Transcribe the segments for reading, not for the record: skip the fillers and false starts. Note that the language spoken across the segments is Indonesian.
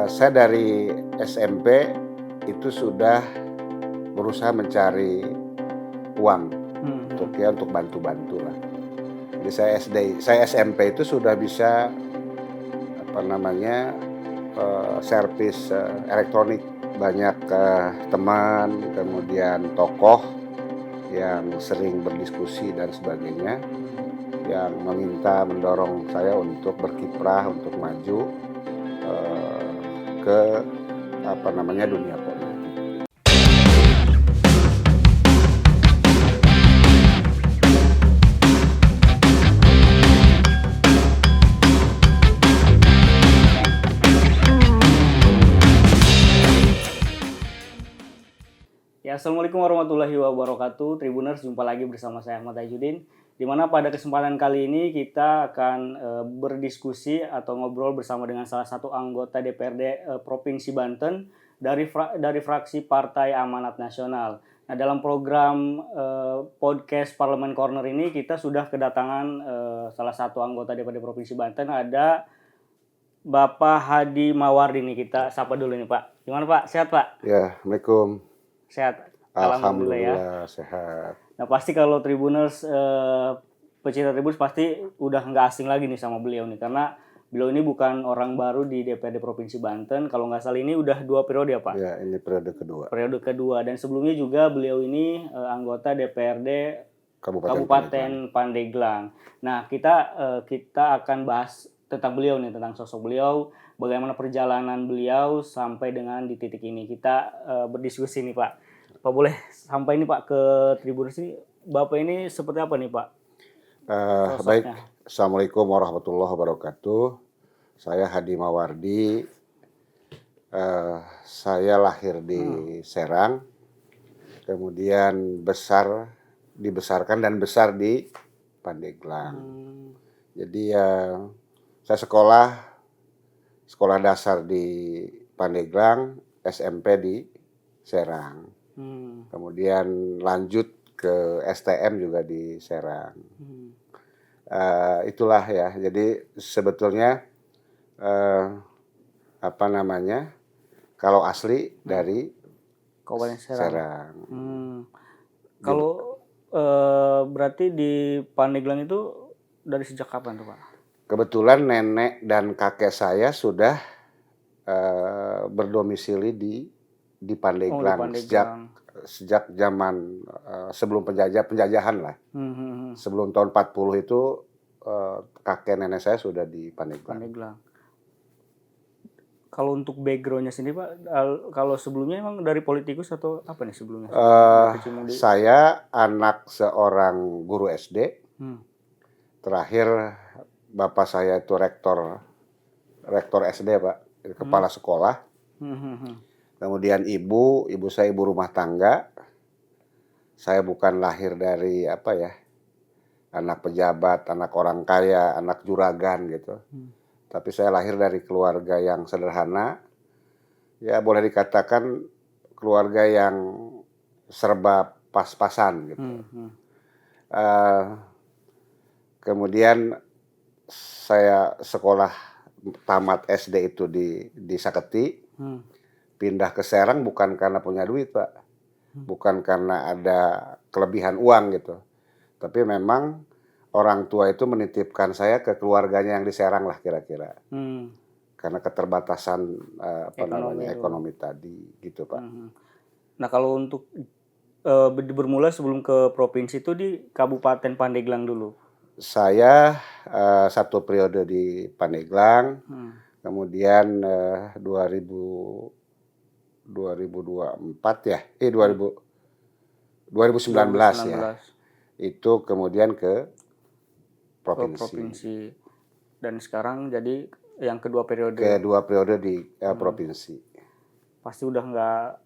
Saya dari SMP itu sudah berusaha mencari uang untuk bantu-bantu lah. Jadi saya SMP itu sudah bisa servis elektronik. Banyak teman, kemudian tokoh yang sering berdiskusi dan sebagainya, yang mendorong saya untuk berkiprah, untuk maju ke dunia politik. Ya, Assalamualaikum warahmatullahi wabarakatuh. Tribuners, jumpa lagi bersama saya Ahmad Tajuddin, di mana pada kesempatan kali ini kita akan berdiskusi atau ngobrol bersama dengan salah satu anggota DPRD Provinsi Banten dari fraksi Partai Amanat Nasional. Nah, dalam program podcast Parlemen Corner ini kita sudah kedatangan salah satu anggota DPRD Provinsi Banten, ada Bapak Hadi Mawardi nih. Kita sapa dulu nih Pak. Gimana Pak? Sehat Pak? Ya, Assalamualaikum. Sehat. Alhamdulillah sehat. Nah, pasti kalau Tribuners, pecinta Tribuners pasti udah nggak asing lagi nih sama beliau nih, karena beliau ini bukan orang baru di DPRD Provinsi Banten. Kalau nggak salah ini udah 2 periode ya Pak? Ya, ini periode kedua. Periode kedua, dan sebelumnya juga beliau ini anggota DPRD Kabupaten Pandeglang. Nah, kita akan bahas tentang beliau nih, tentang sosok beliau, bagaimana perjalanan beliau sampai dengan di titik ini. Kita berdiskusi nih Pak. Pak, boleh sampai ini Pak ke Tribuners ini, Bapak ini seperti apa nih Pak? Baik, Assalamualaikum warahmatullahi wabarakatuh. Saya Hadi Mawardi. Saya lahir di Serang, kemudian dibesarkan dan besar di Pandeglang. Jadi saya sekolah dasar di Pandeglang, SMP di Serang. Kemudian lanjut ke STM juga di Serang. Itulah ya. Jadi sebetulnya kalau asli dari Kabupaten Serang. Kalau berarti di Pandeglang itu dari sejak kapan tuh Pak? Kebetulan nenek dan kakek saya sudah berdomisili di Pandeglang, sejak zaman sebelum penjajahan lah. Sebelum tahun 40 itu kakek nenek saya sudah di Pandeglang. Kalau untuk backgroundnya sendiri Pak, kalau sebelumnya emang dari politikus atau apa nih sebelumnya? Saya anak seorang guru SD. Terakhir bapak saya itu rektor SD Pak, kepala sekolah. Kemudian ibu saya ibu rumah tangga. Saya bukan lahir dari anak pejabat, anak orang kaya, anak juragan gitu. Tapi saya lahir dari keluarga yang sederhana. Ya boleh dikatakan keluarga yang serba pas-pasan gitu. Kemudian saya sekolah tamat SD itu di Saketi. Pindah ke Serang bukan karena punya duit Pak. Bukan karena ada kelebihan uang gitu. Tapi memang orang tua itu menitipkan saya ke keluarganya yang di Serang lah kira-kira. Karena keterbatasan ekonomi tadi gitu Pak. Nah, kalau untuk bermula sebelum ke provinsi itu di Kabupaten Pandeglang dulu. Saya 1 periode di Pandeglang. Kemudian 2019 ya. Itu kemudian ke provinsi. Dan sekarang jadi yang kedua periode. Kedua periode di provinsi. Pasti udah nggak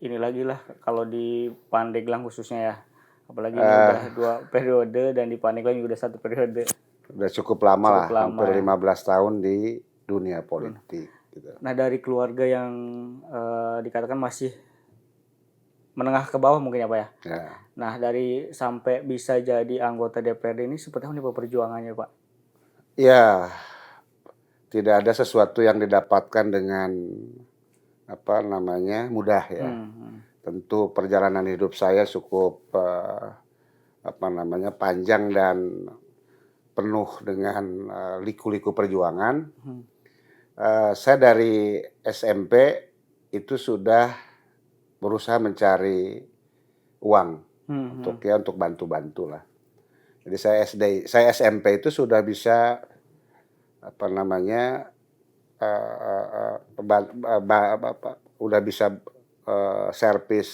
ini lagi lah kalau di Pandeglang khususnya ya. Apalagi ini udah 2 periode dan di Pandeglang juga udah 1 periode. Udah cukup lama, hampir 15 tahun di dunia politik. Gitu. Nah, dari keluarga yang dikatakan masih menengah ke bawah mungkin ya Pak ya. Nah, dari sampai bisa jadi anggota DPRD ini seperti apa nih Pak perjuangannya Pak? Ya, tidak ada sesuatu yang didapatkan dengan mudah ya. Tentu perjalanan hidup saya cukup panjang dan penuh dengan liku-liku perjuangan. Saya dari SMP itu sudah berusaha mencari uang untuk bantu-bantu lah. Jadi saya SMP itu sudah bisa udah bisa servis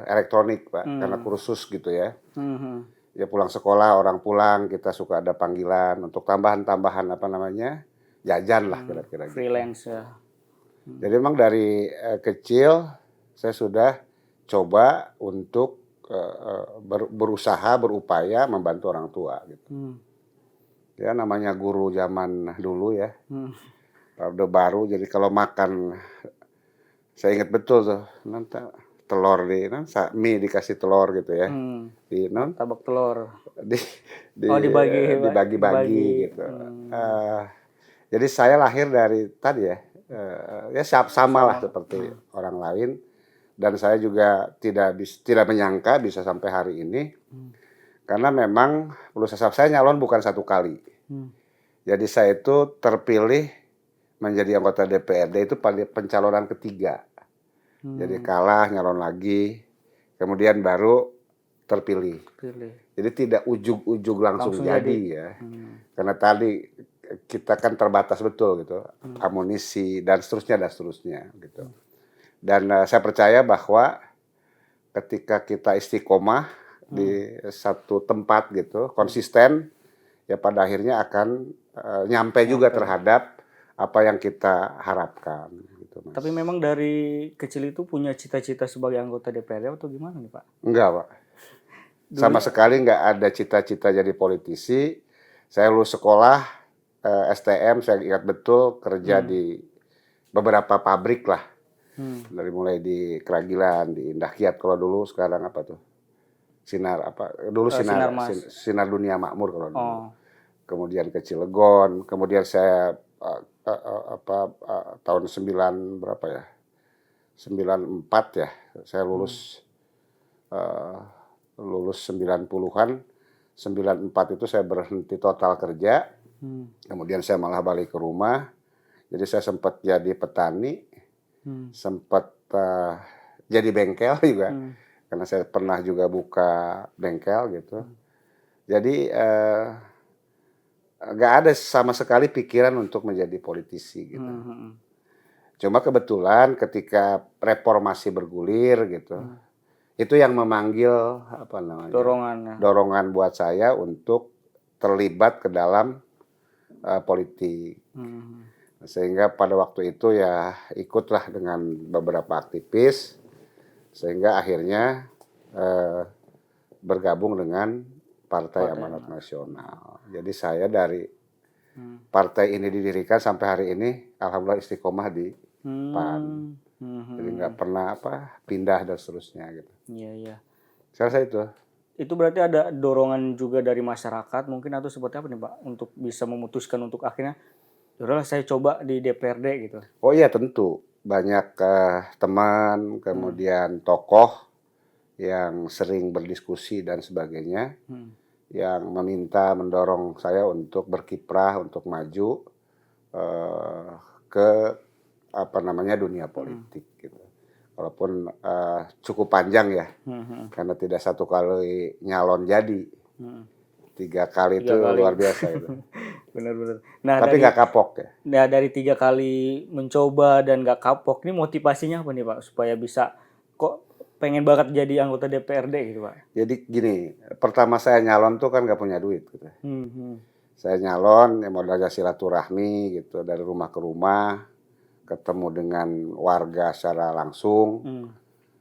elektronik Pak, karena kursus gitu ya. Ya pulang sekolah, orang pulang, kita suka ada panggilan untuk tambahan jajan lah kira-kira gitu. Freelance ya. Jadi memang dari kecil saya sudah coba untuk berusaha, berupaya membantu orang tua gitu. Ya namanya guru zaman dulu ya. Orde Baru, jadi kalau makan, saya ingat betul tuh, nanti telur mie dikasih telur gitu ya, tabak telur, dibagi-bagi gitu. Jadi saya lahir dari tadi ya, ya sama lah seperti orang lain, dan saya juga tidak menyangka bisa sampai hari ini, karena memang saya nyalon bukan satu kali. Jadi saya itu terpilih menjadi anggota DPRD itu pencalonan ketiga. Jadi kalah, nyalon lagi, kemudian baru terpilih. Jadi tidak ujug-ujug langsung jadi ya. Karena tadi kita kan terbatas betul gitu, amunisi dan seterusnya gitu. Dan saya percaya bahwa ketika kita istiqomah di satu tempat gitu, konsisten, ya pada akhirnya akan nyampe juga terhadap apa yang kita harapkan gitu, Mas. Tapi memang dari kecil itu punya cita-cita sebagai anggota DPRD atau gimana nih Pak? Enggak Pak, sama sekali nggak ada cita-cita jadi politisi. Saya lulus sekolah STM, saya ingat betul kerja di beberapa pabrik lah, dari mulai di Keragilan, di Indah Kiat kalau dulu, sekarang apa tuh? Sinar Dunia Makmur kalau dulu. Kemudian ke Cilegon, kemudian saya tahun 94 ya, saya lulus 90-an. 94 itu saya berhenti total kerja. Kemudian saya malah balik ke rumah. Jadi saya sempat jadi petani, sempat jadi bengkel juga, karena saya pernah juga buka bengkel gitu. Jadi nggak ada sama sekali pikiran untuk menjadi politisi gitu. Cuma kebetulan ketika reformasi bergulir gitu, itu yang memanggil dorongan buat saya untuk terlibat ke dalam politik. Sehingga pada waktu itu ya ikutlah dengan beberapa aktivis, sehingga akhirnya bergabung dengan Partai Amanat Nasional. Jadi saya dari partai ini didirikan sampai hari ini, alhamdulillah istiqomah di PAN. Jadi nggak pernah pindah dan seterusnya gitu. Iya. Saya rasa itu. Itu berarti ada dorongan juga dari masyarakat mungkin, atau seperti apa nih Pak, untuk bisa memutuskan untuk akhirnya, yaudahlah saya coba di DPRD gitu. Oh iya tentu, banyak teman, kemudian tokoh yang sering berdiskusi dan sebagainya, yang mendorong saya untuk berkiprah, untuk maju ke dunia politik gitu. Walaupun cukup panjang ya, karena tidak satu kali nyalon jadi, 3 kali itu luar biasa itu. Benar-benar. Tapi nggak kapok ya. Nah dari 3 kali mencoba dan nggak kapok, ini motivasinya apa nih Pak, supaya bisa kok pengen banget jadi anggota DPRD gitu Pak? Jadi gini, pertama saya nyalon tuh kan nggak punya duit gitu. Saya nyalon ya modalnya silaturahmi gitu, dari rumah ke rumah, ketemu dengan warga secara langsung.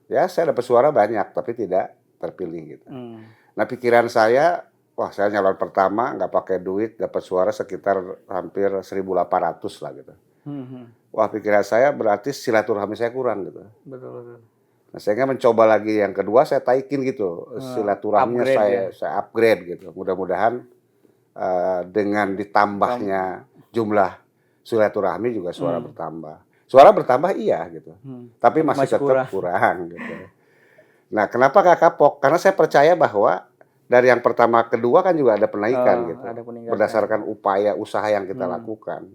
Ya saya dapat suara banyak tapi tidak terpilih gitu. Nah pikiran saya, wah saya nyalon pertama nggak pakai duit, dapat suara sekitar hampir 1.800 lah gitu. Wah pikiran saya berarti silaturahmi saya kurang gitu. Betul. Nah, sehingga mencoba lagi yang kedua, saya taikin gitu silaturahminya, saya upgrade gitu. Mudah-mudahan dengan ditambahnya jumlah silaturahmi juga suara bertambah. Suara bertambah iya gitu, tapi masih Masih tetap kurang gitu. Nah, kenapa nggak kapok? Karena saya percaya bahwa dari yang pertama kedua kan juga ada penaikan gitu, ada peningkatan. berdasarkan upaya usaha yang kita lakukan.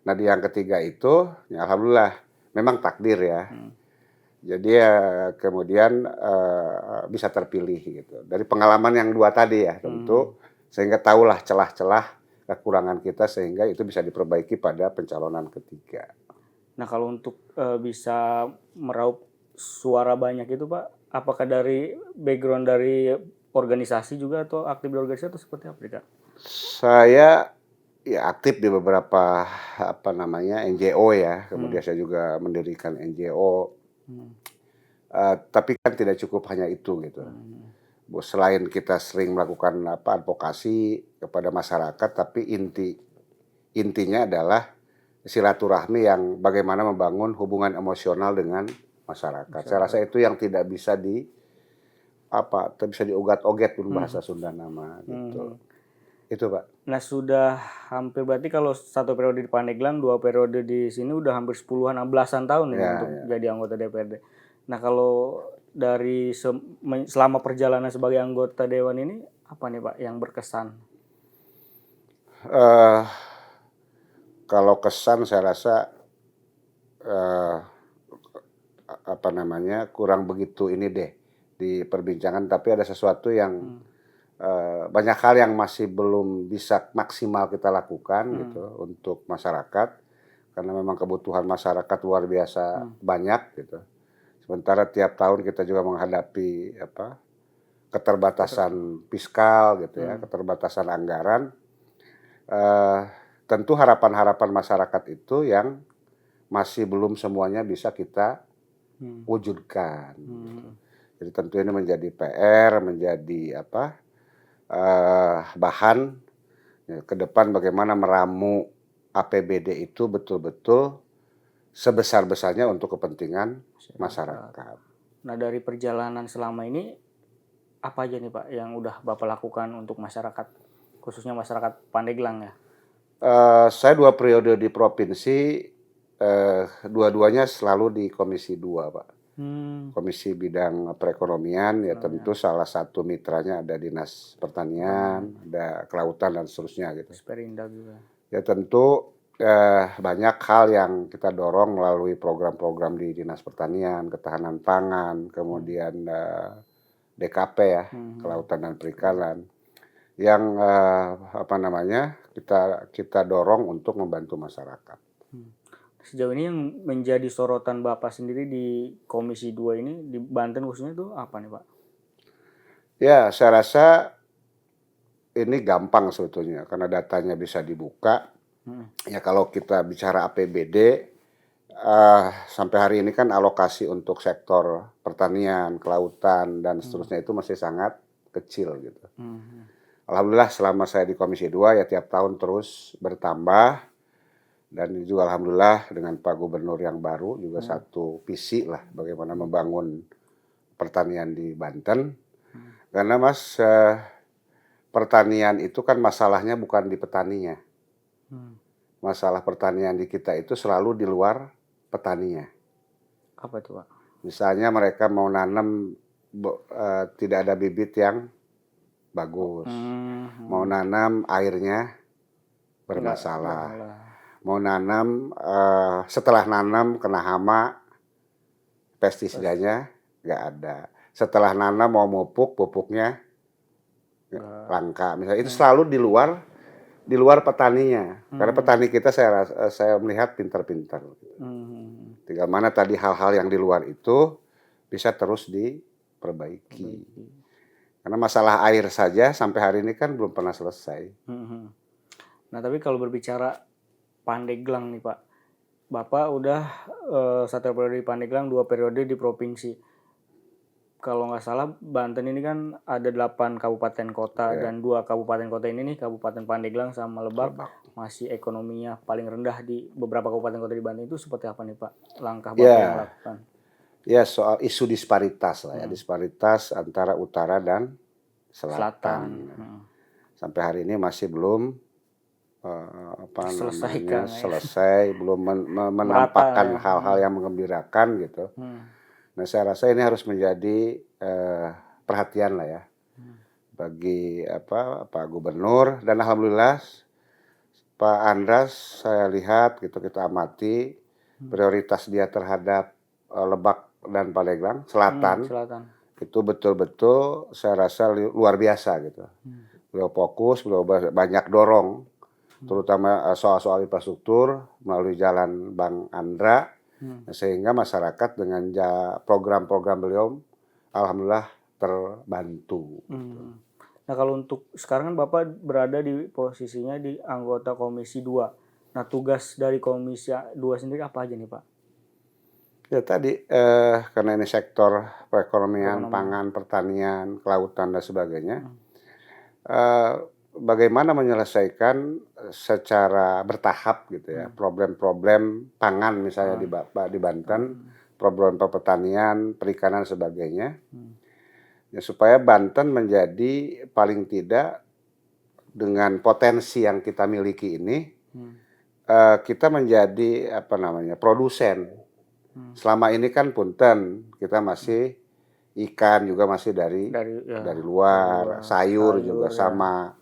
Nah, di yang ketiga itu, ya alhamdulillah, memang takdir ya. Jadi ya kemudian bisa terpilih gitu. Dari pengalaman yang dua tadi ya tentu, sehingga tahulah celah-celah kekurangan kita sehingga itu bisa diperbaiki pada pencalonan ketiga. Nah, kalau untuk bisa meraup suara banyak itu Pak, apakah dari background dari organisasi juga atau aktif di organisasi atau seperti apa Kak? Saya ya aktif di beberapa NGO ya, kemudian saya juga mendirikan NGO. Tapi kan tidak cukup hanya itu gitu. Selain kita sering melakukan advokasi kepada masyarakat, tapi intinya adalah silaturahmi yang bagaimana membangun hubungan emosional dengan masyarakat. Saya rasa itu yang tidak bisa diugat-oget pun bahasa Sunda nama gitu. Itu Pak. Nah, sudah hampir berarti kalau satu periode di Pandeglang, 2 periode di sini udah hampir 10-an, belasan tahun ini untuk jadi anggota DPRD. Nah, kalau dari selama perjalanan sebagai anggota dewan ini apa nih Pak yang berkesan? Kalau kesan saya rasa kurang begitu ini deh di perbincangan, tapi ada sesuatu yang banyak hal yang masih belum bisa maksimal kita lakukan gitu untuk masyarakat, karena memang kebutuhan masyarakat luar biasa banyak gitu. Sementara tiap tahun kita juga menghadapi keterbatasan fiskal gitu ya, keterbatasan anggaran. Tentu harapan-harapan masyarakat itu yang masih belum semuanya bisa kita wujudkan. Gitu. Jadi tentu ini menjadi PR, menjadi bahan ya, ke depan bagaimana meramu APBD itu betul-betul sebesar-besarnya untuk kepentingan masyarakat. Nah, dari perjalanan selama ini apa aja nih Pak yang udah Bapak lakukan untuk masyarakat, khususnya masyarakat Pandeglang ya? Saya 2 periode di provinsi, dua-duanya selalu di Komisi 2 Pak. Komisi bidang perekonomian ya tentu salah satu mitranya ada Dinas Pertanian, ada Kelautan dan seterusnya gitu. Perindak juga. Ya tentu banyak hal yang kita dorong melalui program-program di Dinas Pertanian, Ketahanan Pangan, kemudian DKP ya, Kelautan dan Perikanan, yang kita dorong untuk membantu masyarakat. Sejauh ini yang menjadi sorotan Bapak sendiri di Komisi 2 ini di Banten khususnya itu apa nih Pak? Ya, saya rasa ini gampang sebetulnya karena datanya bisa dibuka. Ya kalau kita bicara APBD, sampai hari ini kan alokasi untuk sektor pertanian, kelautan, dan seterusnya itu masih sangat kecil gitu. Alhamdulillah selama saya di Komisi 2 ya tiap tahun terus bertambah. Dan juga alhamdulillah dengan Pak Gubernur yang baru juga satu visi lah bagaimana membangun pertanian di Banten. Karena Mas, pertanian itu kan masalahnya bukan di petaninya. Masalah pertanian di kita itu selalu di luar petaninya. Apa itu Pak? Misalnya mereka mau nanam tidak ada bibit yang bagus. Mau nanam airnya bermasalah. Mau nanam setelah nanam kena hama, pestisidanya nggak ada. Setelah nanam mau pupuknya langka. Misalnya itu selalu di luar petaninya. Karena petani kita saya melihat pintar-pintar. Tinggal mana tadi hal-hal yang di luar itu bisa terus diperbaiki. Karena masalah air saja sampai hari ini kan belum pernah selesai. Nah tapi kalau berbicara Pandeglang nih Pak, Bapak udah 1 periode di Pandeglang, 2 periode di provinsi. Kalau nggak salah Banten ini kan ada 8 kabupaten kota dan 2 kabupaten kota ini nih, Kabupaten Pandeglang sama Lebak, masih ekonominya paling rendah di beberapa kabupaten kota di Banten. Itu seperti apa nih Pak langkah Bapak yang lakukan? Ya soal isu disparitas lah ya, disparitas antara utara dan selatan. Sampai hari ini masih belum Selesaikan, ya. selesai, belum menampakkan ya. hal-hal yang menggembirakan gitu. Nah, saya rasa ini harus menjadi perhatian lah ya bagi Pak Gubernur, dan alhamdulillah Pak Andras saya lihat gitu, kita amati prioritas dia terhadap Lebak dan Pandeglang Selatan. Itu betul-betul saya rasa luar biasa gitu. Beliau fokus, beliau banyak dorong, terutama soal-soal infrastruktur melalui jalan Bang Andra, sehingga masyarakat dengan program-program beliau alhamdulillah terbantu. Nah, kalau untuk sekarang kan Bapak berada di posisinya di anggota Komisi 2. Nah, tugas dari Komisi 2 sendiri apa aja nih, Pak? Ya tadi, karena ini sektor perekonomian, pangan, pertanian, kelautan dan sebagainya, bagaimana menyelesaikan secara bertahap gitu ya problem-problem pangan misalnya di Banten, problem pertanian, perikanan sebagainya, ya, supaya Banten menjadi paling tidak dengan potensi yang kita miliki ini, kita menjadi produsen. Selama ini kan punten kita masih ikan juga masih dari luar, sayur juga ya. Sama.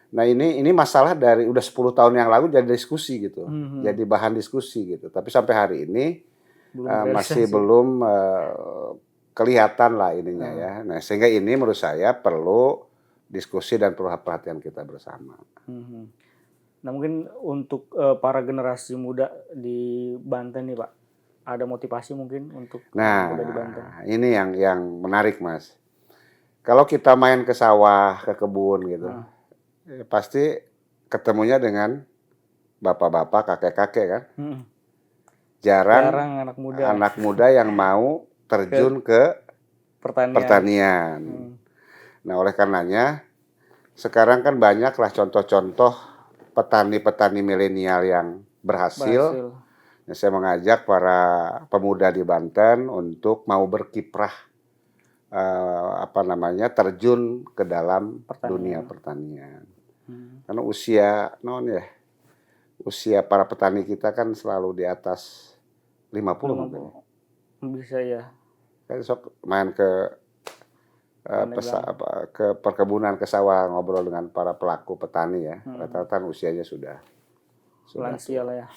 Nah, ini masalah dari udah 10 tahun yang lalu jadi diskusi gitu. Jadi bahan diskusi gitu. Tapi sampai hari ini masih belum kelihatan lah ininya ya. Nah, sehingga ini menurut saya perlu diskusi dan perlu perhatian kita bersama. Nah, mungkin untuk para generasi muda di Banten nih, Pak, ada motivasi mungkin untuk muda di Banten? Nah, ini yang menarik, Mas. Kalau kita main ke sawah, ke kebun gitu, ya pasti ketemunya dengan bapak-bapak, kakek-kakek kan. Jarang anak muda yang mau terjun ke pertanian. Nah, oleh karenanya sekarang kan banyaklah contoh-contoh petani-petani milenial yang berhasil. Nah, saya mengajak para pemuda di Banten untuk mau berkiprah terjun ke dalam dunia pertanian. Karena usia para petani kita kan selalu di atas 50 mungkin. Bisa ya. Kan sok main ke perkebunan, ke sawah, ngobrol dengan para pelaku petani ya. Rata-rata usianya sudah lansia lah ya.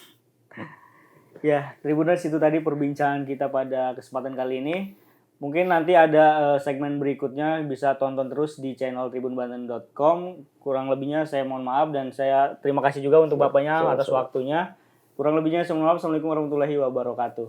Ya, Tribuners, itu tadi perbincangan kita pada kesempatan kali ini. Mungkin nanti ada segmen berikutnya, bisa tonton terus di channel tribunbanten.com. Kurang lebihnya saya mohon maaf, dan saya terima kasih juga untuk Bapaknya atas waktunya. Kurang lebihnya saya mohon maaf. Assalamualaikum warahmatullahi wabarakatuh.